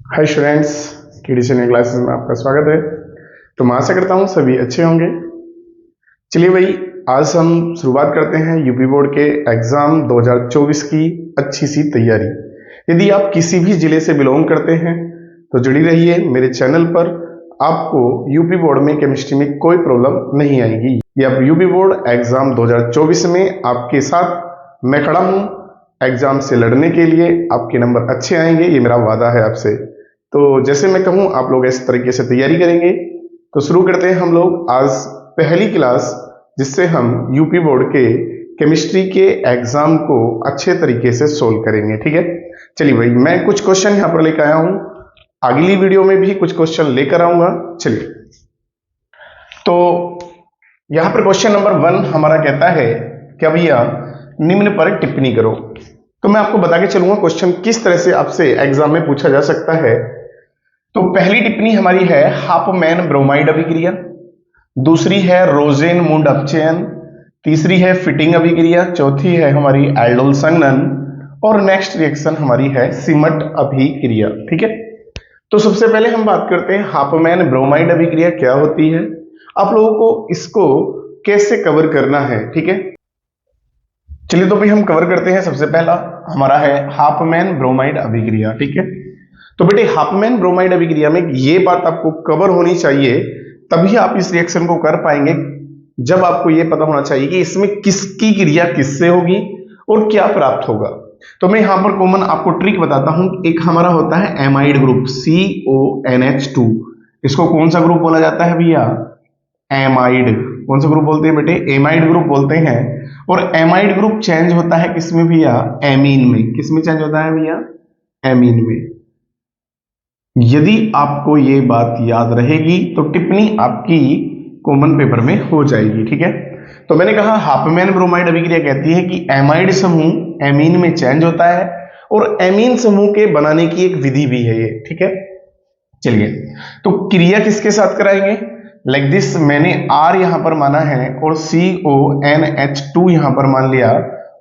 Hi students, KD classes में आपका स्वागत है। तो मैं आशा करता हूँ सभी अच्छे होंगे। चलिए भाई, आज हम शुरुआत करते हैं यूपी बोर्ड के एग्जाम 2024 की अच्छी सी तैयारी। यदि आप किसी भी जिले से बिलोंग करते हैं तो जुड़ी रहिए मेरे चैनल पर। आपको यूपी बोर्ड में केमिस्ट्री में कोई प्रॉब्लम नहीं आएगी। ये अब यूपी बोर्ड एग्जाम 2024 में आपके साथ मैं खड़ा हूँ। एग्जाम से लड़ने के लिए आपके नंबर अच्छे आएंगे, ये मेरा वादा है आपसे। तो जैसे मैं कहूँ आप लोग इस तरीके से तैयारी करेंगे। तो शुरू करते हैं हम लोग आज पहली क्लास, जिससे हम यूपी बोर्ड के केमिस्ट्री के एग्जाम को अच्छे तरीके से सोल्व करेंगे। ठीक है, चलिए भाई, मैं कुछ क्वेश्चन यहाँ पर लेकर आया हूँ। अगली वीडियो में भी कुछ क्वेश्चन लेकर आऊंगा। चलिए, तो यहाँ पर क्वेश्चन नंबर 1 हमारा कहता है कि भैया निम्न पर टिप्पणी करो। तो मैं आपको बता के चलूंगा क्वेश्चन किस तरह से आपसे एग्जाम में पूछा जा सकता है। तो पहली टिप्पणी हमारी है हाफमैन ब्रोमाइड अभिक्रिया, दूसरी है रोजेन मुंड अपचयन, तीसरी है फिटिंग अभिक्रिया, चौथी है हमारी एल्डोल संघनन और नेक्स्ट रिएक्शन हमारी है सिमट अभिक्रिया। ठीक है, तो सबसे पहले हम बात करते हैं हाफमैन ब्रोमाइड अभिक्रिया क्या होती है, आप लोगों को इसको कैसे कवर करना है। ठीक है, चलिए तो भाई हम कवर करते हैं। सबसे पहला हमारा है हाफमैन ब्रोमाइड अभिक्रिया। ठीक है, तो बेटे हाफमैन ब्रोमाइड अभिक्रिया में ये बात आपको कवर होनी चाहिए, तभी आप इस रिएक्शन को कर पाएंगे। जब आपको ये पता होना चाहिए कि इसमें किसकी क्रिया किससे होगी और क्या प्राप्त होगा। तो मैं यहां पर कॉमन आपको ट्रिक बताता हूं। एक हमारा होता है एमाइड ग्रुप CONH2, इसको कौन सा ग्रुप बोला जाता है भैया? एमाइड। कौन सा ग्रुप बोलते हैं बेटे? एमाइड ग्रुप बोलते हैं। और एमाइड ग्रुप चेंज होता है किसमें भैया? एमीन में। किसमें चेंज होता है भैया? एमीन में। यदि आपको ये बात याद रहेगी तो टिप्पणी आपकी कॉमन पेपर में हो जाएगी। ठीक है, तो मैंने कहा हाफमैन ब्रोमाइड अभिक्रिया कहती है कि एमाइड समूह एमीन में चेंज होता है और एमीन समूह के बनाने की एक विधि भी है ये। ठीक है, चलिए तो क्रिया किसके साथ कराएंगे? लाइक दिस, मैंने R यहां पर माना है और CONH2 यहां पर मान लिया,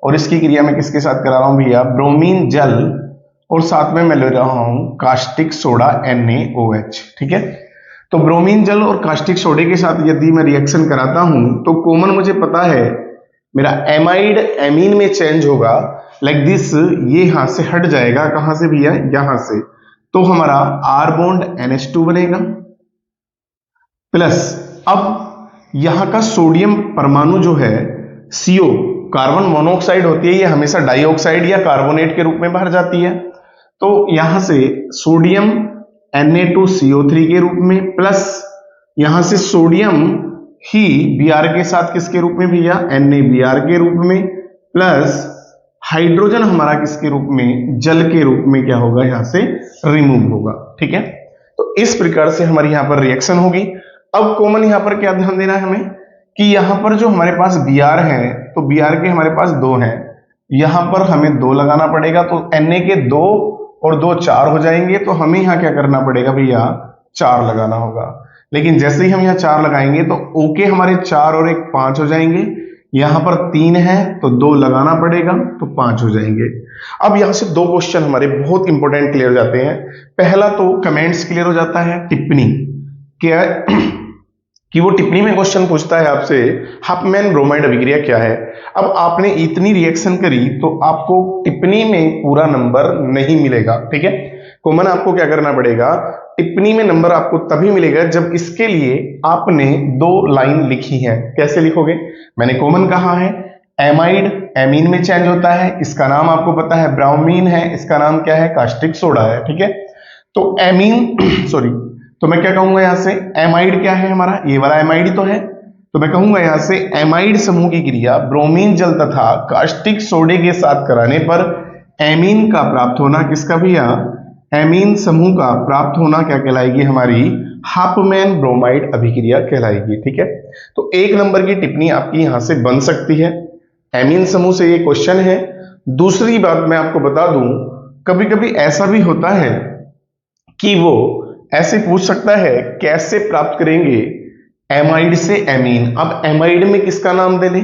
और इसकी क्रिया मैं किसके साथ करा रहा हूं भैया? ब्रोमीन जल, और साथ में मैं ले रहा हूं कास्टिक सोडा NaOH। ठीक है, तो ब्रोमीन जल और कास्टिक सोडे के साथ यदि मैं रिएक्शन कराता हूं तो कॉमन मुझे पता है मेरा एमाइड एमीन में चेंज होगा। लाइक दिस, ये यहां से हट जाएगा। कहां से भैया? यहां से। तो हमारा R बॉन्ड NH2 बनेगा, प्लस अब यहां का सोडियम परमाणु जो है CO, कार्बन मोनोऑक्साइड होती है, ये हमेशा डाइऑक्साइड या कार्बोनेट के रूप में बाहर जाती है। तो यहां से सोडियम Na2CO3 के रूप में, प्लस यहां से सोडियम ही Br के साथ किसके रूप में भैया? NaBr के रूप में, प्लस हाइड्रोजन हमारा किसके रूप में? जल के रूप में क्या होगा? यहां से रिमूव होगा। ठीक है, तो इस प्रकार से हमारी यहां पर रिएक्शन होगी। अब कॉमन यहां पर क्या ध्यान देना है हमें कि यहां पर जो हमारे पास Br है, तो Br के हमारे पास 2 हैं, यहां पर हमें 2 लगाना पड़ेगा। तो Na के 2 और 2 4 हो जाएंगे। तो हमें यहां क्या करना पड़ेगा भैया? 4 लगाना होगा। लेकिन जैसे ही हम यहां 4 लगाएंगे तो OK हमारे 4 और 1 5 हो जाएंगे। यहां पर 3 है तो 2 लगाना पड़ेगा, तो 5 हो जाएंगे। अब यहां से 2 क्वेश्चन हमारे बहुत इंपॉर्टेंट क्लियर हो जाते हैं। पहला तो कमेंट्स क्लियर हो जाता है, टिप्पणी क्या कि वो टिप्पणी में क्वेश्चन पूछता है आपसे हाफमैन ब्रोमाइड अभिक्रिया क्या है। अब आपने इतनी रिएक्शन करी तो आपको टिप्पणी में पूरा नंबर नहीं मिलेगा। ठीक है, कॉमन आपको क्या करना पड़ेगा? टिप्पणी में नंबर आपको तभी मिलेगा जब इसके लिए आपने 2 लाइन लिखी है। कैसे लिखोगे? मैंने कॉमन कहा है एमाइड एमीन में चेंज होता है, इसका नाम आपको पता है ब्रोमीन है, इसका नाम क्या है? कास्टिक सोडा है। ठीक है, तो एमीन सॉरी, तो मैं क्या कहूंगा यहां से? एमाइड क्या है हमारा? ये वाला एमाइड ही तो है। तो मैं कहूंगा यहां से एमाइड समूह की क्रिया ब्रोमीन जल तथा कास्टिक सोडे के साथ कराने पर एमीन का प्राप्त होना, किसका भैया? एमीन समूह का प्राप्त होना क्या कहलाएगी? हमारी हाफमैन ब्रोमाइड अभिक्रिया कहलाएगी। ठीक है, तो 1 नंबर की टिप्पणी आपकी यहां से बन सकती है। एमीन समूह से ये क्वेश्चन है। दूसरी बात मैं आपको बता दूं, कभी कभी ऐसा भी होता है कि वो ऐसे पूछ सकता है कैसे प्राप्त करेंगे एमाइड से एमीन। अब एमाइड में किसका नाम दे दे?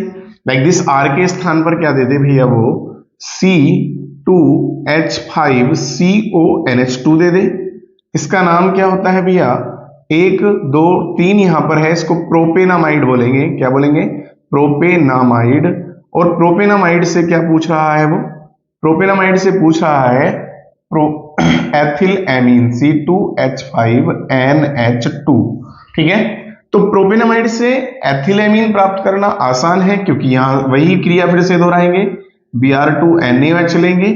लाइक दिस, R के स्थान पर क्या दे दे भैया? वो C2H5CONH2 दे दे। इसका नाम क्या होता है भैया, 1 2 3 यहां पर है, इसको प्रोपेनामाइड बोलेंगे। क्या बोलेंगे, प्रोपेनामाइड। और प्रोपेनामाइड से क्या पूछ रहा है वो, प्रोपेनामाइड से पूछ रहा है प्रो एथिल एमीन C2H5NH2। ठीक है, तो प्रोपेनामाइड से एथिलेमीन प्राप्त करना आसान है, क्योंकि यहां वही क्रिया फिर से दोहराएंगे, Br2NaOH लेंगे।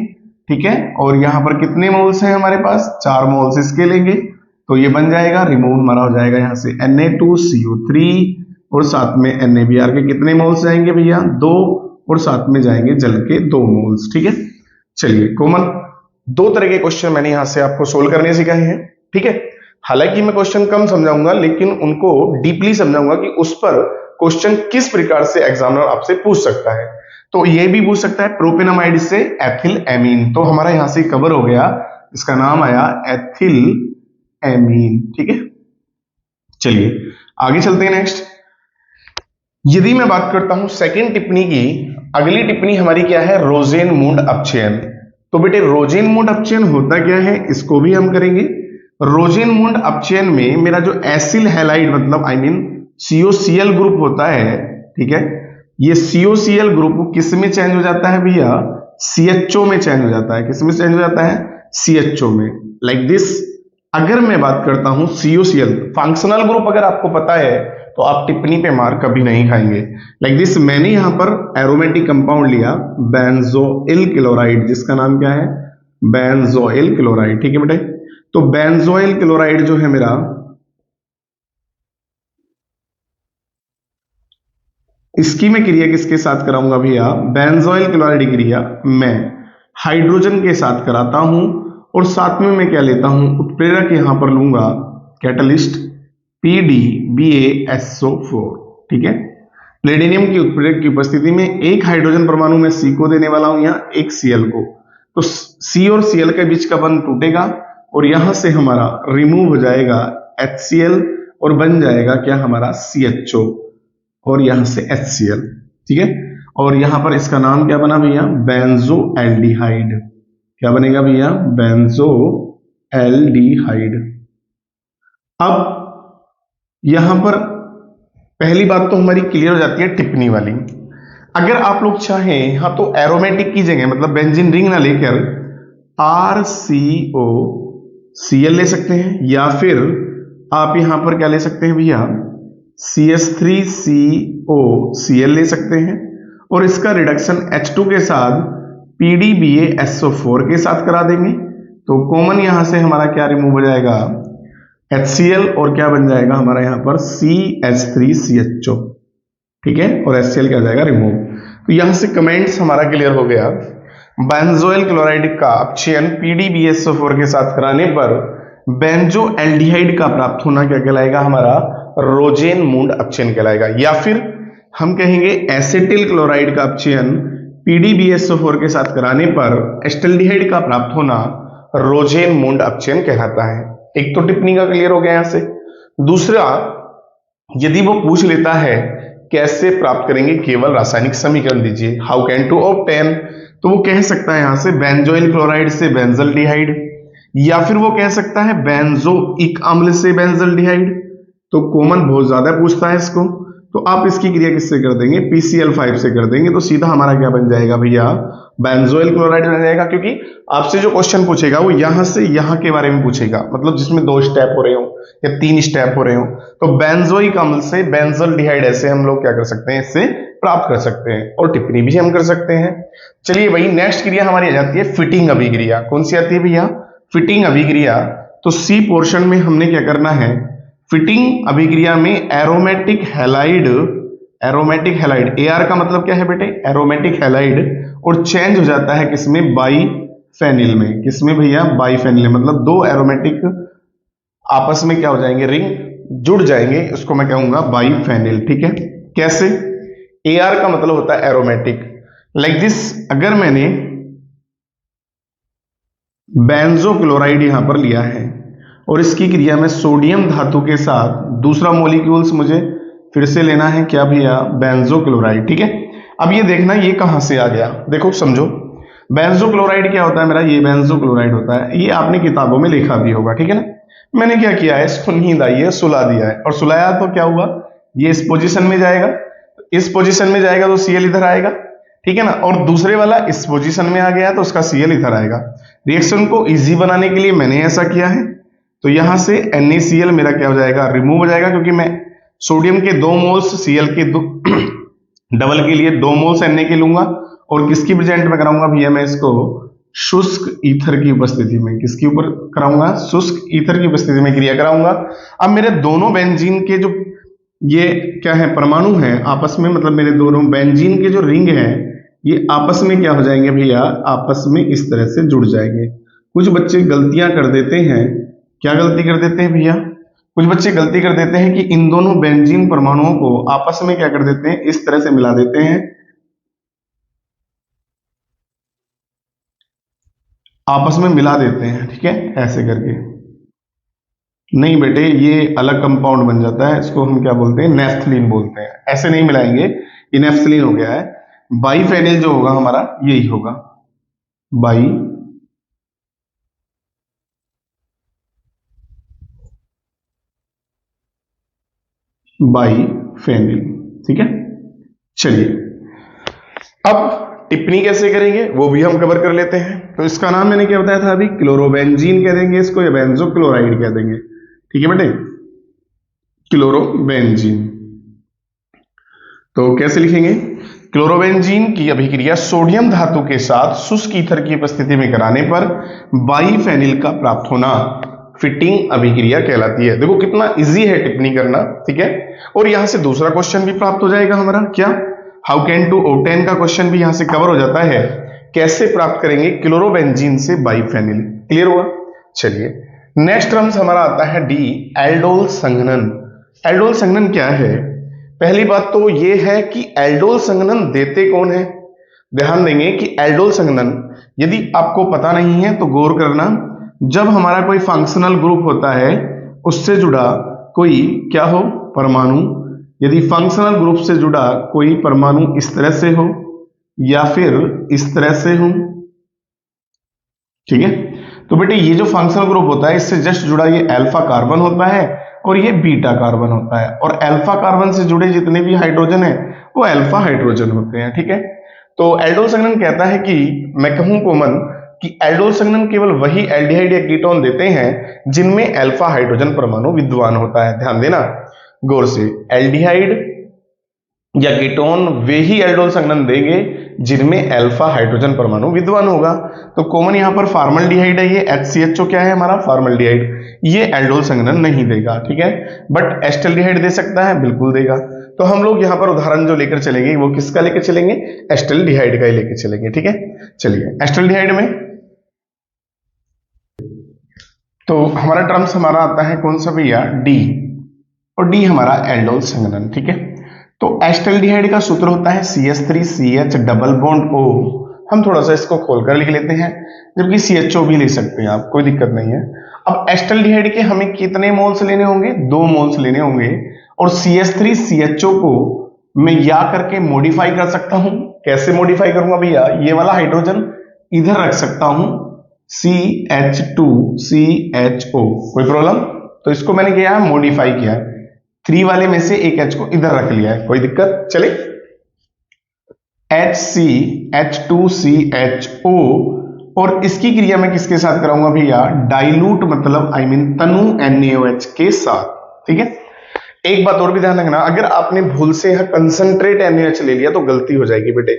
ठीक है, और यहां पर कितने मोल्स हैं हमारे पास, 4 मोल्स इसके लेंगे, तो ये बन जाएगा, रिमूव हमारा हो जाएगा यहां से Na2CO3, और साथ में NaBr के कितने मोल्स जाएंगे भैया, 2, और साथ में जाएंगे जल के 2 मोल्स। ठीक है, चलिए कोमल, 2 तरह के क्वेश्चन मैंने यहां से आपको सोल्व करने सिखाए हैं। ठीक है, हालांकि मैं क्वेश्चन कम समझाऊंगा, लेकिन उनको डीपली समझाऊंगा कि उस पर क्वेश्चन किस प्रकार से एग्जामिनर आपसे पूछ सकता है। तो ये भी पूछ सकता है प्रोपेनामाइड से एथिल एमीन, तो हमारा यहां से कवर हो गया, इसका नाम आया एथिल एमीन। ठीक है, चलिए आगे चलते हैं नेक्स्ट। यदि मैं बात करता हूं सेकंड टिप्पणी की, अगली टिप्पणी हमारी क्या है, रोजेनमुंड अपचयन। तो बेटे रोजेनमुंड अपचयन होता क्या है, इसको भी हम करेंगे। रोजेनमुंड अपचयन में मेरा जो एसिल हैलाइड मतलब COCl ग्रुप होता है, ठीक है, ये COCl ग्रुप किस में चेंज हो जाता है भैया, CHO में चेंज हो जाता है। किस में चेंज हो जाता है, CHO में। लाइक दिस, अगर मैं बात करता हूं COCl फंक्शनल ग्रुप, अगर आपको पता है तो आप टिप्पणी पे मार्क कभी नहीं खाएंगे। लाइक दिस, मैंने यहां पर एरोमेटिक कंपाउंड लिया बेंजोइल क्लोराइड, जिसका नाम क्या है, बेंजोइल क्लोराइड। ठीक है बेटे, तो बेंजोइल क्लोराइड जो है मेरा, इसकी मैं क्रिया किसके साथ कराऊंगा भैया, बेंजोइल क्लोराइड क्रिया मैं हाइड्रोजन के साथ कराता हूं, और साथ में मैं क्या लेता हूं, उत्प्रेरक यहां पर लूंगा कैटलिस्ट PDBaSO4। ठीक है, प्लेटिनियम की उत्प्रेरक की उपस्थिति में एक हाइड्रोजन परमाणु में C को देने वाला हूं, यहां एक Cl को, तो C और Cl के बीच का बंध टूटेगा, और यहां से हमारा रिमूव हो जाएगा HCl, और बन जाएगा क्या हमारा CHO, और यहां से HCl। ठीक है, और यहां पर इसका नाम क्या बना भैया, बेंजो एल्डिहाइड। क्या बनेगा भैया, बेंजो एल्डिहाइड। अब यहां पर पहली बात तो हमारी क्लियर हो जाती है टिप्पणी वाली। अगर आप लोग चाहें यहां तो एरोमेटिक की जगह, मतलब बेंजीन रिंग ना लेकर RCOCl ले सकते हैं, या फिर आप यहां पर क्या ले सकते हैं भैया, CH3COCl ले सकते हैं, और इसका रिडक्शन H2 के साथ PDBaSO4 के साथ करा देंगे, तो कॉमन यहां से हमारा क्या रिमूव हो जाएगा, HCl, और क्या बन जाएगा हमारा यहां पर CH3CHO। ठीक है, और HCl क्या हो जाएगा, रिमूव। तो यहां से कमेंट्स हमारा क्लियर हो गया, बेंजोइल क्लोराइड का अपचयन PDBaSO4 के साथ कराने पर बेंजो एल्डिहाइड का प्राप्त होना क्या कहलाएगा, हमारा रोजेनमुंड अपचयन कहलाएगा। या फिर हम कहेंगे एसिटिल क्लोराइड का अपचयन PDBaSO4 के साथ कराने पर एस्टल्डिहाइड का प्राप्त होना रोजेनमुंड अपचयन कहलाता है। एक तो टिप्पणी का क्लियर हो गया यहां से। दूसरा, यदि वो पूछ लेता है कैसे प्राप्त करेंगे, केवल रासायनिक समीकरण दीजिए, हाउ कैन टू ऑब्टेन, तो वो कह सकता है यहां से बेंजोइल क्लोराइड से बेंजल्डिहाइड, या फिर वो कह सकता है बेंजोइक अम्ल से बेंजल्डिहाइड। तो कॉमन बहुत ज्यादा पूछता है इसको, तो आप इसकी क्रिया किससे कर देंगे, PCl5 से कर देंगे, तो सीधा हमारा क्या बन जाएगा भैया, बेंजोइल क्लोराइड बन जाएगा। क्योंकि आपसे जो क्वेश्चन पूछेगा वो यहां से यहां के बारे में पूछेगा, मतलब जिसमें 2 स्टेप हो रहे हो या 3 स्टेप हो रहे हो, तो बेंजोइक अम्ल से बेंजल्डिहाइड ऐसे हम लोग क्या कर सकते हैं, इससे प्राप्त कर सकते हैं, और टिप्पणी भी हम कर सकते हैं। चलिए भाई, नेक्स्ट क्रिया हमारी आ जाती है फिटिंग अभिक्रिया। कौन सी आती है भैया, फिटिंग अभिक्रिया। तो सी पोर्शन में हमने क्या करना है, फिटिंग अभिक्रिया में aromatic halide, aromatic halide, AR का मतलब क्या है बेटे, एरोमेटिक हैलाइड, और चेंज हो जाता है किसमें, बाइफेनिल में। किसमें भैया, बाइफेनिल, मतलब 2 एरोमेटिक आपस में क्या हो जाएंगे, रिंग जुड़ जाएंगे, उसको मैं कहूंगा बाइफेनिल। ठीक है, कैसे, AR का मतलब होता है एरोमेटिक। लाइक दिस, अगर मैंने बेंजो क्लोराइड यहां पर लिया है, और इसकी क्रिया में सोडियम धातु के साथ दूसरा मॉलिक्यूल्स मुझे फिर से लेना है, क्या भैया, बेंजो क्लोराइड। ठीक है, अब ये देखना ये कहां से आ गया, देखो समझो, बेंजो क्लोराइड क्या होता है मेरा, ये बेंजो क्लोराइड होता है, ये आपने किताबों में लिखा भी होगा। ठीक है ना, मैंने क्या किया है, इसको नींद आई है, सुला दिया है, और सुलाया तो क्या हुआ, ये इस पोजीशन में जाएगा, इस पोजीशन में जाएगा तो Cl इधर आएगा, ठीक है ना, और दूसरे वाला इस पोजीशन में आ गया तो उसका Cl इधर आएगा। रिएक्शन को इजी बनाने के लिए मैंने ऐसा किया है, तो यहां से NaCl मेरा क्या हो जाएगा, रिमूव हो जाएगा, क्योंकि मैं सोडियम के 2 मोल्स Cl के डबल के लिए 2 मोल्स Na के लूंगा, और किसकी प्रेजेंट में कराऊंगा भैया, मैं इसको शुष्क ईथर की उपस्थिति में, किसके ऊपर कराऊंगा, शुष्क ईथर की उपस्थिति में क्रिया कराऊंगा। अब मेरे दोनों बेंजीन के जो ये क्या है, परमाणु हैं आपस में, मतलब मेरे दोनों बेंजीन के जो रिंग हैं ये आपस में क्या हो जाएंगे भैया, आपस में इस तरह से जुड़ जाएंगे। कुछ बच्चे गलतियां कर देते हैं, क्या गलती कर देते हैं भैया, कुछ बच्चे गलती कर देते हैं कि इन दोनों बेंजीन परमाणुओं को आपस में क्या कर देते हैं, इस तरह से मिला देते हैं, आपस में मिला देते हैं, ठीक है, ऐसे करके। नहीं बेटे, ये अलग कंपाउंड बन जाता है, इसको हम क्या बोलते हैं, नेफ्थलीन बोलते हैं। ऐसे नहीं मिलाएंगे, ये नेफ्थलीन हो गया है। बाईफेनिल जो होगा हमारा यही होगा, बाईफेनिल, ठीक है। चलिए अब टिप्पणी कैसे करेंगे वो भी हम कवर कर लेते हैं। तो इसका नाम मैंने क्या बताया था अभी, क्लोरोबेंजीन कह देंगे इसको, या बेंजोक्लोराइड कह देंगे, ठीक है बेटे, क्लोरोबेंजीन। तो कैसे लिखेंगे, क्लोरोबेंजीन की अभिक्रिया सोडियम धातु के साथ शुष्क ईथर की उपस्थिति में कराने पर बाईफेनिल का प्राप्त होना फिटिंग अभिक्रिया कहलाती है। देखो कितना इजी है टिप्पणी करना, ठीक है। और यहां से दूसरा क्वेश्चन भी प्राप्त हो जाएगा हमारा, क्या, हाउ कैन टू ऑब्टेन का क्वेश्चन भी यहां से कवर हो जाता है, कैसे प्राप्त करेंगे क्लोरोबेंजीन से बाईफेनिल, क्लियर हुआ। चलिए नेक्स्ट टर्म्स हमारा आता है डी, एल्डोल संघनन। एल्डोल संघनन क्या है, पहली बात तो ये है कि एल्डोल संघनन देते कौन है। ध्यान देंगे कि एल्डोल संघनन यदि आपको पता नहीं है तो गौर करना, जब हमारा कोई फंक्शनल ग्रुप होता है उससे जुड़ा कोई क्या हो, परमाणु, यदि फंक्शनल ग्रुप से जुड़ा कोई परमाणु इस तरह से हो या फिर इस तरह से हो, ठीक है, तो बेटे ये जो फंक्शनल ग्रुप होता है इससे जस्ट जुड़ा ये अल्फा कार्बन होता है और ये बीटा कार्बन होता है, और अल्फा कार्बन से जुड़े जितने भी हाइड्रोजन है वो अल्फा हाइड्रोजन होते हैं, ठीक है। तो एल्डोल संघनन कहता है कि मैं कहूं कॉमन कि एल्डोल संघनन केवल वही एल्डिहाइड या कीटोन देते हैं जिनमें अल्फा हाइड्रोजन परमाणु विद्यमान होता है। ध्यान देना गौर से, एल्डिहाइड या कीटोन वे ही एल्डोल संघनन देंगे जिनमें अल्फा हाइड्रोजन परमाणु विद्यमान होगा। तो कॉमन यहां पर फॉर्मल्डिहाइड है, ये HCHO क्या है हमारा, फॉर्मल्डिहाइड, ये एल्डोल संघनन नहीं देगा, ठीक है, बट एस्टल्डिहाइड दे सकता है, बिल्कुल देगा। तो हम लोग यहां पर उदाहरण जो लेकर चलेंगे वो किसका लेकर चलेंगे, एस्टल्डिहाइड का ही लेकर चलेंगे, ठीक है। चलिए एस्टल्डिहाइड में तो हमारा टर्म्स हमारा आता है कौन सा भैया, डी, और डी हमारा एल्डोल संघनन, ठीक है। तो एस्टल्डिहाइड का सूत्र होता है CH3CH डबल बॉन्ड O। हम थोड़ा सा इसको खोलकर लिख लेते हैं, जबकि CHO भी ले सकते हैं आप, कोई दिक्कत नहीं है। अब एस्टल्डिहाइड के हमें कितने मोल्स लेने होंगे, 2 मोल्स लेने होंगे, और CH3CHO को मैं या करके मॉडिफाई कर सकता हूं। कैसे मॉडिफाई करूंगा भैया, ये वाला हाइड्रोजन इधर रख सकता हूं, CH2CHO, कोई प्रॉब्लम, तो इसको मैंने किया है मॉडिफाई किया है, 3 वाले में से एक H को इधर रख लिया है, कोई दिक्कत। चले HCH2CHO, और इसकी क्रिया मैं किसके साथ कराऊंगा भैया, डाइल्यूट मतलब आई मीन तनु NaOH के साथ, ठीक है। एक बात और भी ध्यान रखना, अगर आपने भूल से यहां कंसंट्रेट NaOH ले लिया तो गलती हो जाएगी बेटे।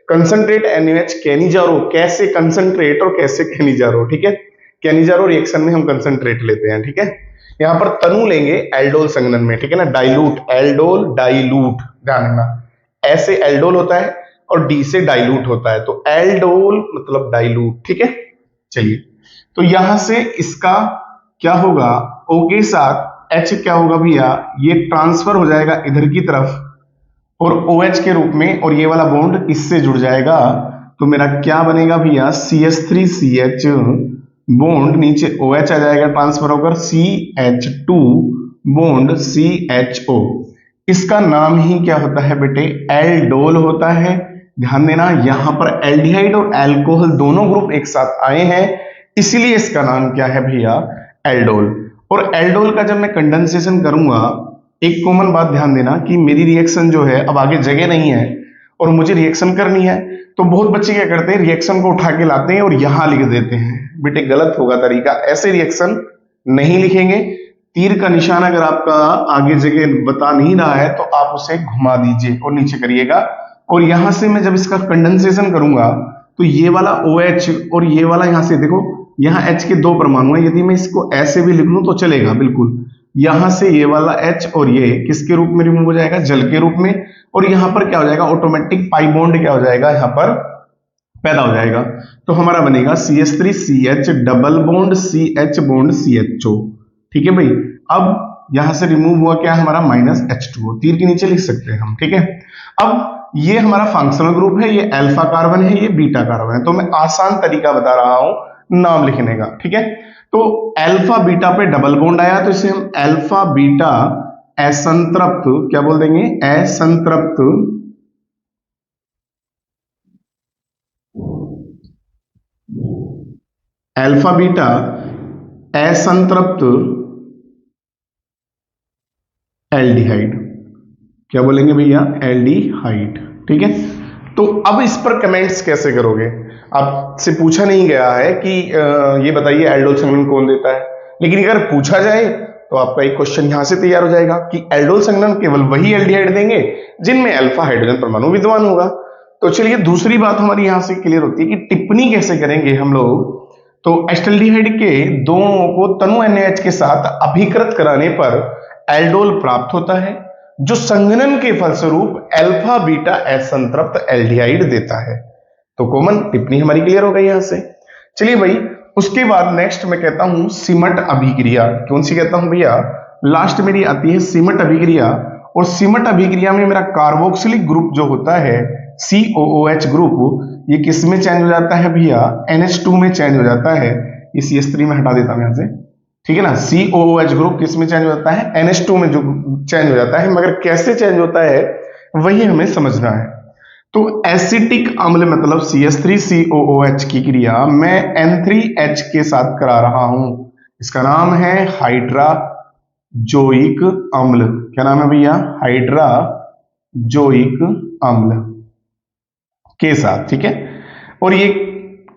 कंसंट्रेट NaOH कैनिजारो, कैसे कंसंट्रेट और कैसे कैनिजारो, ठीक है, कैनिजारो रिएक्शन में हम कंसंट्रेट लेते हैं, ठीक है। यहां पर तनु लेंगे एल्डोल संघनन में, ठीक है ना, डाइल्यूट, एल्डोल डाइल्यूट, ध्यान रखना, ऐसे एल्डोल होता है और डी से डाइल्यूट होता है, तो एल्डोल मतलब डाइल्यूट, ठीक है। चलिए तो यहां से इसका क्या होगा, O के साथ H क्या होगा भैया, ये ट्रांसफर हो जाएगा इधर की तरफ और OH के रूप में, और ये वाला बॉन्ड इससे जुड़ जाएगा, तो मेरा क्या बनेगा भैया, CH3CH बॉन्ड नीचे OH आ जाएगा ट्रांसफर होकर, CH2 बॉन्ड CHO, इसका नाम ही क्या होता है बेटे, एल्डोल होता है। ध्यान देना यहां पर एल्डिहाइड और अल्कोहल दोनों ग्रुप एक साथ आए हैं, इसीलिए इसका नाम क्या है भैया, एल्डोल। और एल्डोल का जब मैं कंडेंसेशन करूंगा, एक कॉमन बात ध्यान देना कि मेरी रिएक्शन जो है अब आगे जगह नहीं है और मुझे रिएक्शन करनी है, तो बहुत बच्चे क्या करते हैं, रिएक्शन को उठा के लाते हैं और यहां लिख देते हैं। बेटे गलत होगा तरीका, ऐसे रिएक्शन नहीं लिखेंगे। तीर का निशान अगर आपका आगे जगह बता नहीं रहा है तो आप उसे घुमा दीजिए और नीचे करिएगा। और यहां से मैं जब इसका कंडेंसेशन करूंगा तो ये वाला OH और ये वाला यहां से देखो, यहां H के दो परमाणु है, यदि मैं इसको ऐसे भी लिख लूं तो चलेगा बिल्कुल। यहां से ये वाला H और ये किसके रूप में रिमूव हो जाएगा, जल के रूप में। और यहां पर क्या हो जाएगा, ऑटोमेटिक पाई बॉन्ड क्या हो जाएगा, यहां पर पैदा हो जाएगा। तो हमारा बनेगा CH3CH double bond CH bond CHO। ठीक है भाई, अब यहां से रिमूव हुआ क्या, हमारा -H2O, तीर के नीचे लिख सकते हैं हम। ठीक है, अब ये हमारा फंक्शनल ग्रुप है, ये अल्फा कार्बन है, ये बीटा कार्बन है। तो मैं आसान तरीका बता रहा हूं नाम लिखने का। ठीक है, तो अल्फा बीटा पे डबल बॉन्ड आया तो इसे हम अल्फा बीटा असंतृप्त क्या बोल देंगे, असंतृप्त अल्फा बीटा असंतृप्त एल्डिहाइड, क्या बोलेंगे भैया, एल्डिहाइड। ठीक है, तो अब इस पर कमेंट्स कैसे करोगे, आपसे पूछा नहीं गया है कि ये बताइए एल्डोल संघनन कौन देता है, लेकिन अगर पूछा जाए तो आपका एक क्वेश्चन यहां से तैयार हो जाएगा कि एल्डोल संघनन केवल वही एल्डिहाइड देंगे जिनमें अल्फा हाइड्रोजन परमाणु विद्यमान होगा। तो चलिए दूसरी बात हमारी यहां से क्लियर होती है कि टिप्पणी कैसे करेंगे हम लोग। तो एस्टल्डिहाइड के दोनों को तनु NaH के साथ अभिकृत कराने पर एल्डोल प्राप्त होता है, जो संघनन के फलस्वरूप अल्फा बीटा असंतृप्त एल्डिहाइड देता है। तो कॉमन टिप्पणी हमारी क्लियर हो गई यहां से। चलिए भाई, उसके बाद नेक्स्ट मैं कहता हूं सिमट अभिक्रिया। कौन सी कहता हूं भैया, लास्ट मेरी आती है सिमट अभिक्रिया। और सिमट अभिक्रिया में मेरा कार्बोक्सिलिक ग्रुप जो होता है COOH ग्रुप, ये किस में चेंज हो जाता है भैया, NH2 में चेंज हो जाता है। ये CH3 में हटा देता हूं यहां से, ठीक है ना। COOH ग्रुप किस में चेंज हो जाता है, NH2 में जो चेंज हो जाता है, मगर कैसे चेंज होता है वही हमें समझना है। तो एसिटिक अम्ल मतलब CH3COOH की क्रिया मैं N3H के साथ करा रहा हूं, इसका नाम है हाइड्राजोइक अम्ल। क्या नाम है भैया, हाइड्राजोइक अम्ल के साथ। ठीक है, और ये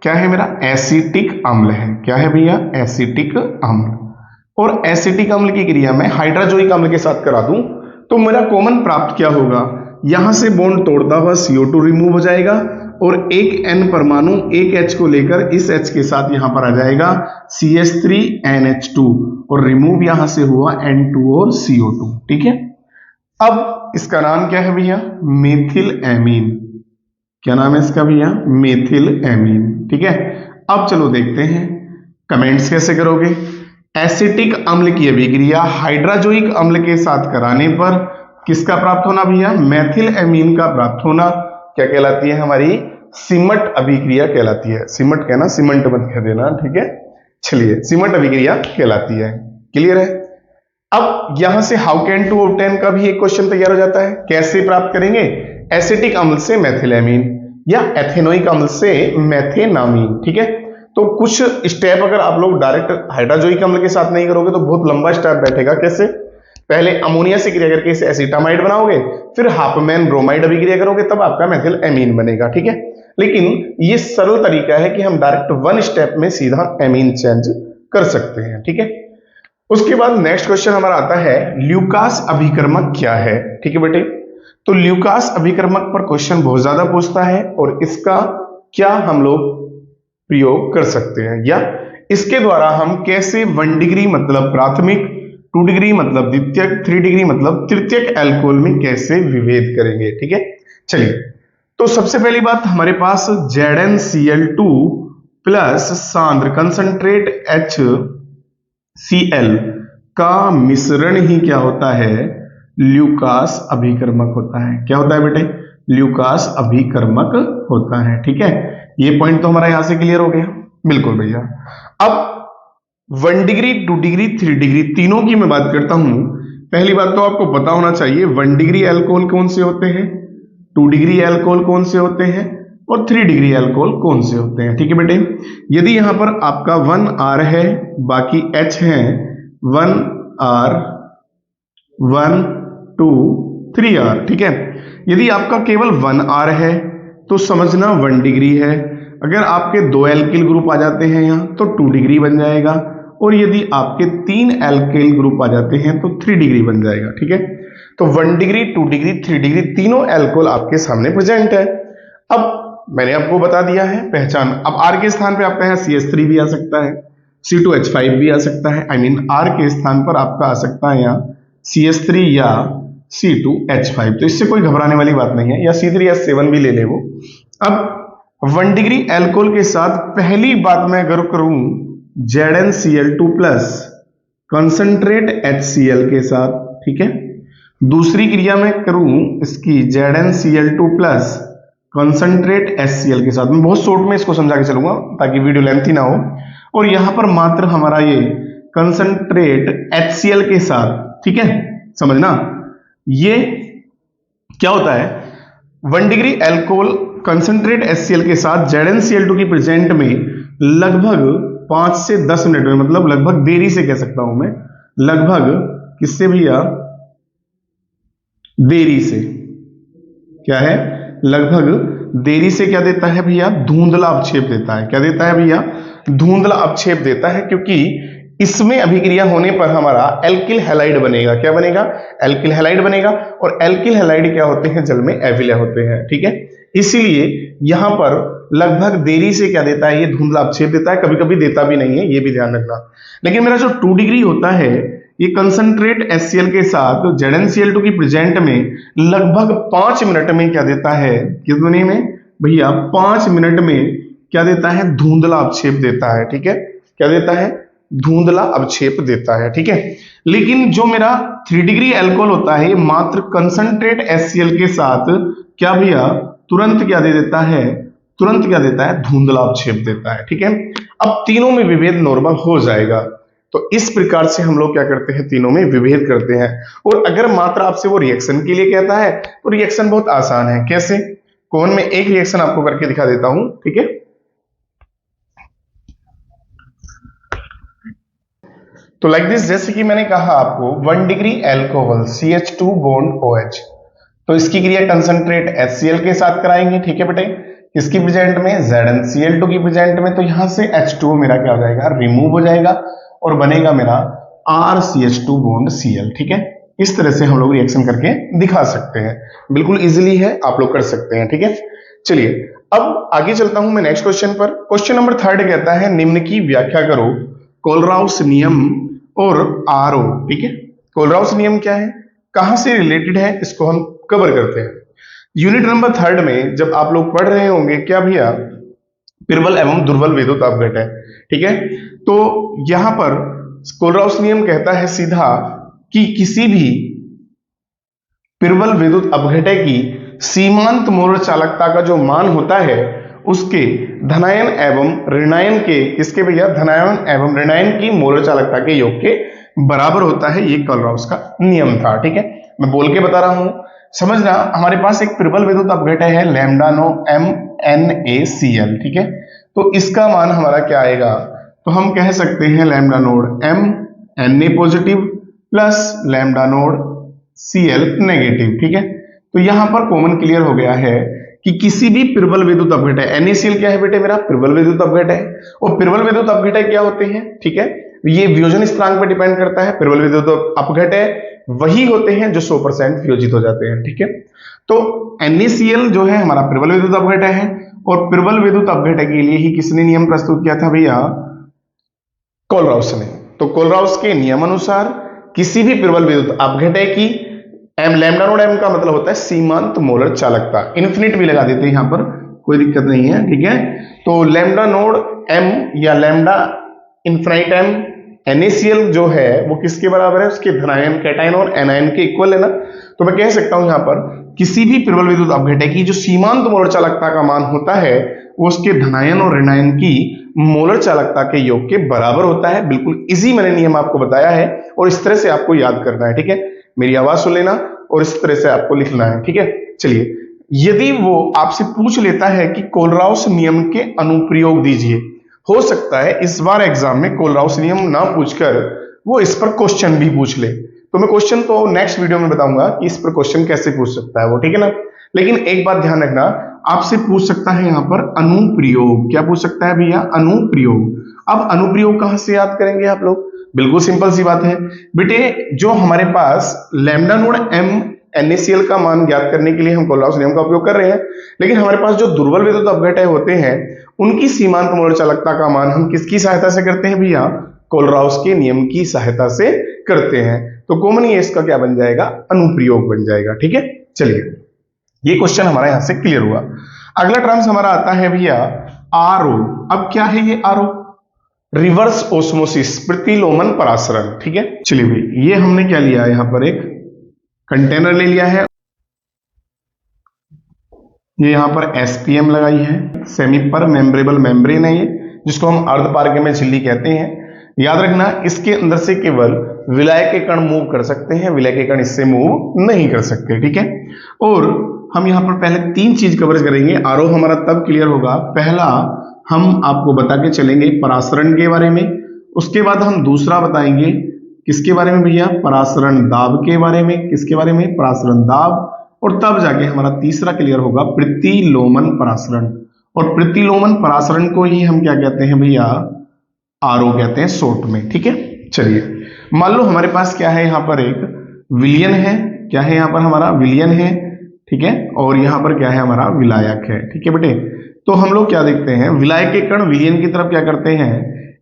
क्या है, मेरा एसिटिक अम्ल है। क्या है भैया, एसिटिक अम्ल। और एसिटिक अम्ल की क्रिया में हाइड्राजोइक अम्ल के साथ करा दूं तो मेरा कॉमन प्राप्त क्या होगा, यहां से बॉन्ड तोड़ता हुआ CO2 रिमूव हो जाएगा और एक N परमाणु एक H को लेकर इस H के साथ यहां पर आ जाएगा CH3NH2 और रिमूव यहां से हुआ N2 और CO2। ठीक है, अब इसका नाम क्या है भैया, मेथिल एमीन। क्या नाम है इसका भैया, मेथिल एमीन। ठीक है, अब चलो देखते हैं कमेंट्स कैसे करोगे। एसिटिक अम्ल की अभिक्रिया हाइड्राजोइक अम्ल के साथ कराने पर किसका प्राप्त होना भैया, मेथिल एमीन का प्राप्त होना। क्या कहलाती है हमारी, सिमट अभिक्रिया कहलाती है। सिमट कहना, सीमेंट मत कह देना। ठीक है, चलिए सिमट अभिक्रिया कहलाती है। क्लियर है। अब यहां से हाउ कैन टू ऑब्टेन का भी एक क्वेश्चन तैयार हो जाता है, कैसे प्राप्त करेंगे, एसिटिक अम्ल से मेथिलेमीन या एथेनोइक अम्ल से मेथेनामीन। ठीक है, तो कुछ स्टेप अगर आप लोग डायरेक्ट हाइड्राजोइक अम्ल के साथ नहीं करोगे तो बहुत लंबा स्टेप बैठेगा। कैसे, पहले अमोनिया से क्रिया करके इसे एसिटामाइड बनाओगे, फिर हाफमैन ब्रोमाइड अभिक्रिया करोगे, तब आपका मेथिल एमीन बनेगा। ठीक है, लेकिन ये सरल तरीका है कि हम डायरेक्ट वन स्टेप में सीधा एमीन चेंज कर सकते हैं। ठीक है, उसके बाद नेक्स्ट क्वेश्चन हमारा आता है ल्यूकास अभिकर्मक क्या है। ठीक है बेटे, तो ल्यूकास अभिकर्मक पर क्वेश्चन बहुत ज्यादा पूछता है और इसका क्या हम लोग प्रयोग कर सकते हैं या इसके द्वारा हम कैसे 1 डिग्री मतलब प्राथमिक, 2 डिग्री मतलब द्वितीयक, 3 डिग्री मतलब तृतीयक अल्कोहल में कैसे विभेद करेंगे। ठीक है, चलिए तो सबसे पहली बात हमारे पास ZnCl2 प्लस सांद्र कंसंट्रेट HCl का मिश्रण ही क्या होता है, ल्यूकास अभिकर्मक होता है। क्या होता है बेटे, ल्यूकास अभिकर्मक होता है। ठीक है, ये पॉइंट तो हमारा यहां से क्लियर हो गया। बिल्कुल भैया, अब 1 डिग्री, 2 डिग्री, 3 डिग्री तीनों की मैं बात करता हूं। पहली बात तो आपको पता होना चाहिए 1 डिग्री अल्कोहल कौन से होते हैं, 2 डिग्री अल्कोहल कौन से होते हैं और 3 डिग्री अल्कोहल कौन से होते हैं। ठीक है बेटे, यदि यहां पर आपका 1R है बाकी H है 1R 1 2 3R, ठीक है। यदि आपका केवल 1R है तो समझना 1 डिग्री है। अगर आपके 2 एल्किल ग्रुप आ जाते हैं यहाँ तो 2 डिग्री बन जाएगा, और यदि आपके 3 एल्किल ग्रुप आ जाते हैं तो 3 डिग्री बन जाएगा, ठीक है। तो 1 डिग्री 2 डिग्री 3 डिग्री तीनों एल्कोहल आपके सामने प्रेजेंट है। अब मैंने आपको बता दिया है पहचान। अब R के स्थान पे आपका यहाँ CH3 भी आ सकता है, C2H5 भी आ सकता है, R के स्थान पर आपका आ सकता है यहाँ CH3 या C2H5। तो इससे कोई घबराने वाली बात नहीं है, या C3H7 भी ले ले वो। अब 1 डिग्री एल्कोहल के साथ पहली बात मैं अगर करूं ZnCl2 प्लस कंसंट्रेट HCl के साथ, ठीक है। दूसरी क्रिया मैं करूं इसकी ZnCl2 प्लस कंसंट्रेट HCl के साथ। मैं बहुत शॉर्ट में इसको समझा के चलूंगा ताकि वीडियो लेंथी ना हो। और यहां पर मात्र हमारा ये कंसंट्रेट HCl के साथ, ठीक है, समझना ये क्या होता है। 1 डिग्री एल्कोहल कंसंट्रेट HCl के साथ ZnCl2 की प्रेजेंट में लगभग 5 से 10 मिनट में, मतलब लगभग देरी से कह सकता हूं मैं, लगभग किससे भैया, देरी से। क्या है, लगभग देरी से क्या देता है भैया, धुंधला अवक्षेप देता है। क्या देता है भैया, धुंधला अवक्षेप देता है, क्योंकि इसमें अभिक्रिया होने पर हमारा एल्किल हैलाइड बनेगा। क्या बनेगा, एल्किल हैलाइड बनेगा। और एल्किल हैलाइड क्या होते हैं, जल में अविलय होते हैं, ठीक है। इसीलिए यहां पर लगभग देरी से क्या देता है, ये धुंधला अवक्षेप देता है। कभी कभी देता भी नहीं है, ये भी ध्यान रखना। लेकिन मेरा जो 2 डिग्री होता है ये कंसंट्रेट HCl के साथ ZnCl2 की प्रेजेंट में लगभग 5 मिनट में क्या देता है, कितने में भैया, 5 मिनट में क्या देता है, धुंधला अवक्षेप देता है, ठीक है। क्या देता है, धुंधला अवक्षेप देता है, ठीक है। लेकिन जो मेरा 3 डिग्री एल्कोहल होता है मात्र कंसंट्रेट HCl के साथ क्या भैया, तुरंत क्या दे देता है, तुरंत क्या देता है, धुंधला अवक्षेप देता है, ठीक है। अब तीनों में विभेद नॉर्मल हो जाएगा। तो इस प्रकार से हम लोग क्या करते हैं, तीनों में विभेद करते हैं। और अगर मात्र आपसे वो रिएक्शन के लिए कहता है तो रिएक्शन बहुत आसान है। कैसे, कौन में एक रिएक्शन आपको करके दिखा देता हूं, ठीक है। तो लाइक दिस, जैसे कि मैंने कहा आपको 1 degree alcohol CH2 bond OH, तो इसकी क्रिया कंसंट्रेट HCl के साथ कराएंगे, ठीक है बेटे। किसकी प्रेजेंट में, ZnCl2 की प्रेजेंट में। तो यहां से H2O मेरा क्या हो जाएगा, रिमूव हो जाएगा और बनेगा मेरा RCH2 बॉन्ड Cl, ठीक है। इस तरह से हम लोग रिएक्शन करके दिखा सकते हैं, बिल्कुल इजीली है, आप लोग कर सकते हैं, ठीक है। चलिए अब आगे चलता हूं मैं नेक्स्ट क्वेश्चन पर। क्वेश्चन नंबर 3 कहता है निम्न की व्याख्या करो कोलराउस नियम और RO, ठीक है। कोलराउस नियम क्या है, कहां से रिलेटेड है, इसको हम कवर करते हैं। यूनिट नंबर 3 में जब आप लोग पढ़ रहे होंगे, क्या भैया, प्रबल एवं दुर्बल विद्युत अपघटन है, ठीक है। तो यहां पर कोलराउस नियम कहता है सीधा कि किसी भी प्रबल विद्युत अपघटन की सीमांत मोलर चालकता का जो मान होता है उसके धनायन एवं ऋणायन के, किसके भैया, धनायन एवं ऋणायन की मोलर चालकता के योग के बराबर होता है। ये कोलराउस का नियम था, ठीक है। मैं बोल के बता रहा हूं, समझना। हमारे पास एक प्रबल विद्युत अपघटन है लैम्डा नो MnACl, ठीक है। तो इसका मान हमारा क्या आएगा, तो हम कह सकते हैं lambda node M Na positive plus lambda node Cl negative, ठीक है। तो यहां पर कॉमन क्लियर हो गया है कि किसी भी प्रबल विद्युत अपघटन, NaCl क्या है बेटे, मेरा प्रबल विद्युत अपघटन है। और प्रबल विद्युत अपघटन क्या होते हैं, ठीक है, ये वियोजन स्थिरांक पर डिपेंड करता है। प्रबल विद्युत अपघटन वही होते हैं जो 100% वियोजित हो जाते हैं, ठीक है। तो NaCl जो है हमारा प्रबल विद्युत अपघटन है, और प्रबल विद्युत अपघटन के लिए ही किसने नियम प्रस्तुत किया था भैया, कोलराउस ने। तो कोलराउस के नियम अनुसार किसी भी प्रबल विद्युत अपघटन की लैम्डा नोड M का मतलब होता है सीमांत मोलर चालकता, इन्फिनिट भी लगा देते हैं यहां पर, कोई दिक्कत नहीं है, ठीक है। तो लैम्डा नोड M या लैम्डा इनफिनिट M NaCl जो है वो किसके बराबर है, उसके धनायन कैटायन और एनायन के इक्वल है ना। तो मैं कह सकता हूं यहां पर किसी भी प्रबल विद्युत अपघटन की जो सीमांत मोलर चालकता का मान होता है वो उसके धनायन और ऋणायन की मोलर चालकता के योग के बराबर होता है। बिल्कुल इजी मैंने नियम आपको बताया है और इस तरह से आपको याद करना है, ठीक है। मेरी आवाज सुन लेना और इस तरह से आपको लिखना है, ठीक है। चलिए, यदि वो आपसे पूछ लेता है कि कोलराउस नियम के अनुप्रयोग दीजिए, हो सकता है इस बार एग्जाम में कोलराउस नियम ना पूछकर वो इस पर क्वेश्चन भी पूछ ले। तो मैं क्वेश्चन तो नेक्स्ट वीडियो में बताऊंगा कि इस पर क्वेश्चन कैसे पूछ सकता है वो, ठीक है ना। लेकिन एक बात ध्यान रखना, आपसे पूछ सकता है यहाँ पर अनुप्रयोग। क्या पूछ सकता है भैया? अनुप्रयोग। अब अनुप्रयोग कहां से याद करेंगे आप लोग? बिल्कुल सिंपल सी बात है बेटे, जो हमारे पास लैम्डा नोड m NaCl का मान ज्ञात करने के लिए हम कोलराउस नियम का उपयोग कर रहे हैं, लेकिन हमारे पास जो दुर्बल विद्युत अपघटय होते हैं उनकी सीमांत मोल चालकता का मान हम किसकी सहायता से करते हैं भैया? कोलराउस के नियम की सहायता से करते हैं। तो कॉमन ये इसका क्या बन जाएगा? अनुप्रयोग बन जाएगा, ठीक है। चलिए, ये क्वेश्चन हमारा यहां से क्लियर हुआ। अगला टर्म्स हमारा आता है भैया आरओ। अब क्या है ये आरओ? रिवर्स ओस्मोसिस, प्रतिलोमन परासरण, ठीक है। चलिए भाई, ये हमने क्या लिया है, यहां पर एक कंटेनर ले लिया है, ये यहां पर एसपीएम लगाई है, सेमी पर मेम्ब्रेबल मेम्ब्रेन है ये, जिसको हम अर्धपारगम्य झिल्ली कहते हैं। याद रखना, इसके अंदर से केवल विलाय के कण मूव कर सकते हैं, विलय के कण इससे मूव नहीं कर सकते, ठीक है। और हम यहां पर पहले 3 चीज कवर करेंगे। आरओ हमारा तब क्लियर होगा, पहला हम आपको बता के चलेंगे परासरण के बारे में, उसके बाद हम दूसरा बताएंगे किसके बारे में भैया? परासरण दाब के बारे में। किसके बारे में? परासरण दाब। और तब जाके हमारा तीसरा क्लियर होगा प्रतिलोमन परासरण। और प्रतिलोमन परासरण को ही हम क्या कहते हैं भैया? आरओ कहते हैं शॉर्ट में, ठीक है। चलिए, मान लो हमारे पास क्या है, यहां पर एक विलयन है। क्या है? यहां पर हमारा विलयन है, ठीक है। और यहां पर क्या है? हमारा विलायक है, ठीक है बेटे। तो हम लोग क्या देखते हैं, विलाय के कण विलयन की तरफ क्या करते हैं?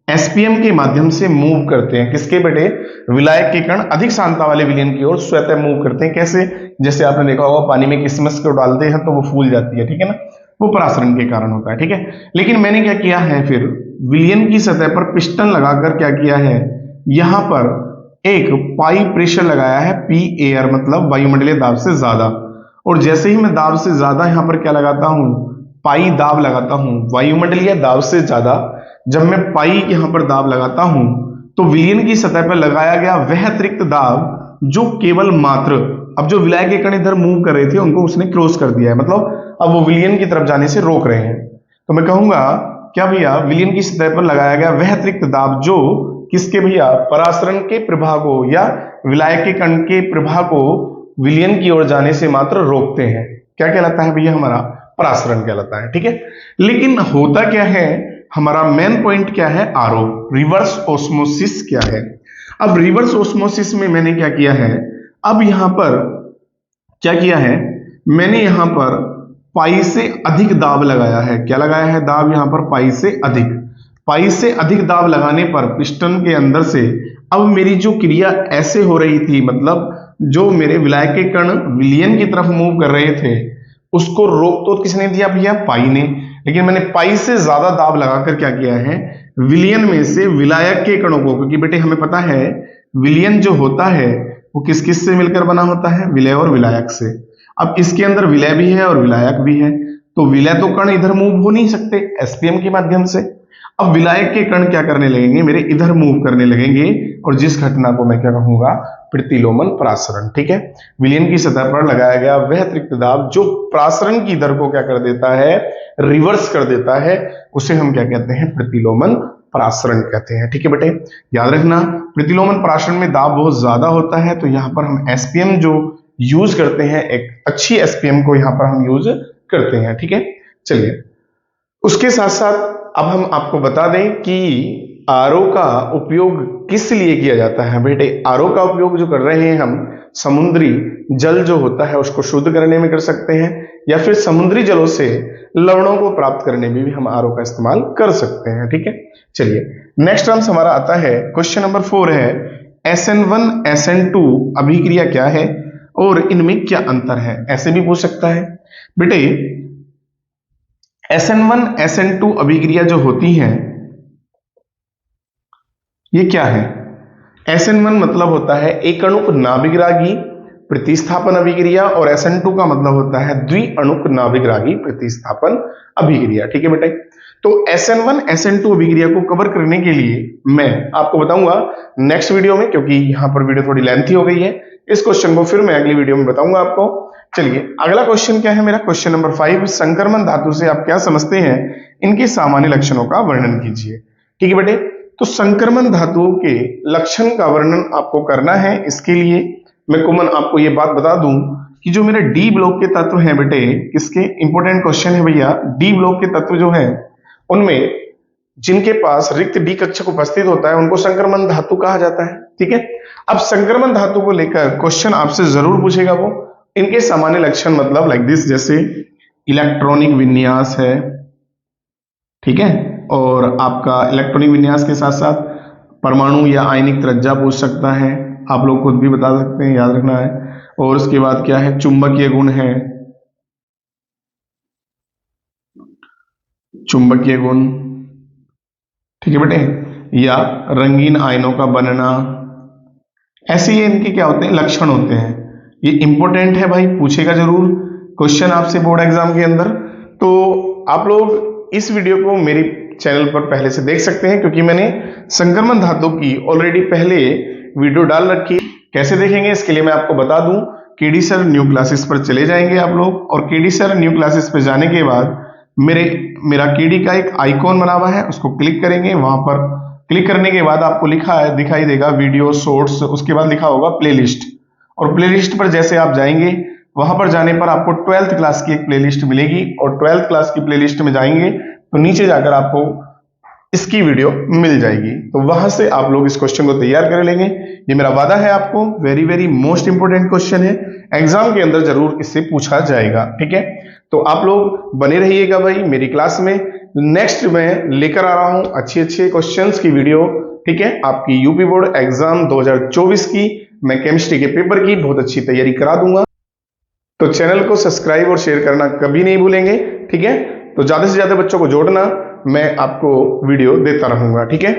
एसपीएम के माध्यम से मूव करते हैं। किसके बेटे? विलायक के कण अधिक सांद्रता वाले विलयन की ओर स्वतः मूव करते हैं। कैसे? जैसे आपने देखा होगा पानी में किशमिश को डालते हैं तो वो फूल जाती है, ठीक है ना, वो परासरण के कारण होता है, ठीक है। लेकिन मैंने क्या किया है, फिर विलयन की सतह पर पिस्टन लगाकर क्या किया है, यहां पर एक पाई प्रेशर लगाया है, पी एयर मतलब वायुमंडलीय दाब से ज्यादा। और जैसे ही मैं दाब से ज्यादा यहां पर क्या लगाता हूं, पाई दाब लगाता हूं, वायुमंडलीय दाब से ज्यादा जब मैं पाई यहां पर दाब लगाता हूं तो विलयन की सतह पर लगाया गया वह अतिरिक्त दाब जो केवल मात्र, अब जो विलाय के कण इधर मूव कर रहे थे उनको उसने क्रॉस कर दिया है, मतलब अब वो विलयन की तरफ जाने से रोक रहे हैं। तो मैं कहूंगा क्या भैया, विलयन की सतह पर लगाया गया वह अतिरिक्त दाब जो किसके भैया? परासरण के प्रभाव को या विलाय के कण के प्रभाव को विलयन की ओर जाने से मात्र रोकते हैं। क्या कहलाता है भैया? हमारा परासरण कहलाता है, ठीक है। लेकिन होता क्या है, हमारा मेन पॉइंट क्या है? आरओ, रिवर्स ओस्मोसिस क्या है। अब रिवर्स ओस्मोसिस में मैंने क्या किया है, अब यहां पर क्या किया है, मैंने यहां पर पाई से अधिक दाब लगाया है। क्या लगाया है? दाब यहां पर पाई से अधिक। पाई से अधिक दाब लगाने पर पिस्टन के अंदर से अब मेरी जो क्रिया ऐसे हो रही थी, मतलब जो मेरे विलाय के कण विलयन की तरफ मूव कर रहे थे उसको रोक तो किसने दिया भैया? पाई ने। लेकिन मैंने पाई से ज्यादा दाब लगाकर क्या किया है, विलयन में से विलायक के कणों को, क्योंकि बेटे हमें पता है विलयन जो होता है वो किस किस से मिलकर बना होता है? विलय और विलायक से। अब इसके अंदर विलय भी है और विलायक भी है, तो विलय तो कण इधर मूव हो नहीं सकते एसपीएम के माध्यम से। अब विलायक के कण क्या करने लगेंगे, मेरे इधर मूव करने लगेंगे, और जिस घटना को मैं क्या कहूंगा? प्रतिलोमन परासरण, ठीक है। विलयन की सतह पर लगाया गया वह अतिरिक्त दाब जो परासरण की दर को क्या कर देता है? रिवर्स कर देता है, उसे हम क्या कहते हैं? प्रतिलोमन परासरण कहते हैं, ठीक है बेटे। याद रखना, प्रतिलोमन परासरण में दाब बहुत ज्यादा होता है, तो यहां पर हम एसपीएम जो यूज करते हैं, एक अच्छी एसपीएम को यहां पर हम यूज करते हैं, ठीक है। चलिए, उसके साथ साथ अब हम आपको बता दें कि आरओ का उपयोग किस लिए किया जाता है। बेटे आरओ का उपयोग जो कर रहे हैं हम, समुद्री जल जो होता है उसको शुद्ध करने में कर सकते हैं, या फिर समुद्री जलों से लवणों को प्राप्त करने में भी हम आरओ का इस्तेमाल कर सकते हैं, ठीक है। चलिए, नेक्स्ट टर्म्स हमारा आता है, क्वेश्चन नंबर 4 है SN1 SN2 अभिक्रिया क्या है और इनमें क्या अंतर है। ऐसे भी पूछ सकता है बेटे। SN1 SN2 अभिक्रिया जो होती है ये क्या है? SN1 मतलब होता है एकअणुक नाभिकरागी प्रतिस्थापन अभिक्रिया, और SN2 का मतलब होता है द्विअणुक नाभिकरागी प्रतिस्थापन अभिक्रिया, ठीक है बेटे। तो SN1 SN2 अभिक्रिया को कवर करने के लिए मैं आपको बताऊंगा नेक्स्ट वीडियो में, क्योंकि यहां पर वीडियो थोड़ी लेंथी हो गई है। इस क्वेश्चन को फिर मैं अगली वीडियो में बताऊंगा आपको। चलिए, अगला क्वेश्चन क्या है मेरा? क्वेश्चन नंबर 5, संक्रमण धातु से आप क्या समझते हैं, इनके सामान्य लक्षणों का वर्णन कीजिए, ठीक है बेटे। तो संक्रमण धातुओं के लक्षण का वर्णन आपको करना है। इसके लिए मैं कॉमन आपको ये बात बता दूं कि जो मेरे डी ब्लॉक के तत्व हैं बेटे, किसके इंपॉर्टेंट क्वेश्चन है भैया, डी ब्लॉक के तत्व जो हैं उनमें जिनके पास रिक्त डी कक्षक उपस्थित होता है उनको संक्रमण धातु कहा जाता है। ठीक है, अब संक्रमण धातु को लेकर क्वेश्चन आपसे जरूर पूछेगा वो, इनके सामान्य लक्षण मतलब लाइक दिस, जैसे इलेक्ट्रॉनिक विन्यास है, ठीक है, और आपका इलेक्ट्रॉनिक विन्यास के साथ साथ परमाणु या आयनिक त्रिज्या पूछ सकता है, आप लोग खुद भी बता सकते हैं, याद रखना है। और उसके बाद क्या है, चुंबकीय गुण है, चुंबकीय गुण, ठीक है बेटे, या रंगीन आयनों का बनना, ऐसे ये इनके क्या होते हैं, लक्षण होते हैं। ये इंपॉर्टेंट है भाई, पूछेगा जरूर क्वेश्चन आपसे बोर्ड एग्जाम के अंदर। तो आप लोग इस वीडियो को मेरे चैनल पर पहले से देख सकते हैं, क्योंकि मैंने संक्रमण धातु की ऑलरेडी पहले वीडियो डाल रखी है। कैसे देखेंगे इसके लिए मैं आपको बता दूं, केडी सर न्यू क्लासेस पर चले जाएंगे आप लोग, और केडी सर न्यू क्लासेस पर जाने के बाद मेरा केडी का एक आइकॉन बना हुआ है, उसको क्लिक करेंगे। वहां पर क्लिक करने के बाद आपको लिखा है, दिखाई देगा वीडियो शॉर्ट्स, उसके बाद लिखा होगा प्लेलिस्ट, और प्लेलिस्ट पर जैसे आप जाएंगे वहां पर जाने पर आपको 12th क्लास की एक प्लेलिस्ट मिलेगी, और 12th क्लास की प्लेलिस्ट में जाएंगे तो नीचे जाकर आपको इसकी वीडियो मिल जाएगी। तो वहां से आप लोग इस क्वेश्चन को तैयार कर लेंगे, ये मेरा वादा है आपको। Very very most important question है, एग्जाम के अंदर जरूर इससे पूछा जाएगा। ठीक है, तो आप लोग बने रहिएगा भाई मेरी क्लास में। नेक्स्ट मैं लेकर आ रहा हूं अच्छे अच्छे क्वेश्चंस की वीडियो। ठीक है, आपकी यूपी बोर्ड एग्जाम 2024 की मैं केमिस्ट्री के पेपर की बहुत अच्छी तैयारी करा दूंगा। तो चैनल को सब्सक्राइब और शेयर करना कभी नहीं भूलेंगे। ठीक है, तो ज्यादा से ज्यादा बच्चों को जोड़ना, मैं आपको वीडियो देता रहूंगा। ठीक है।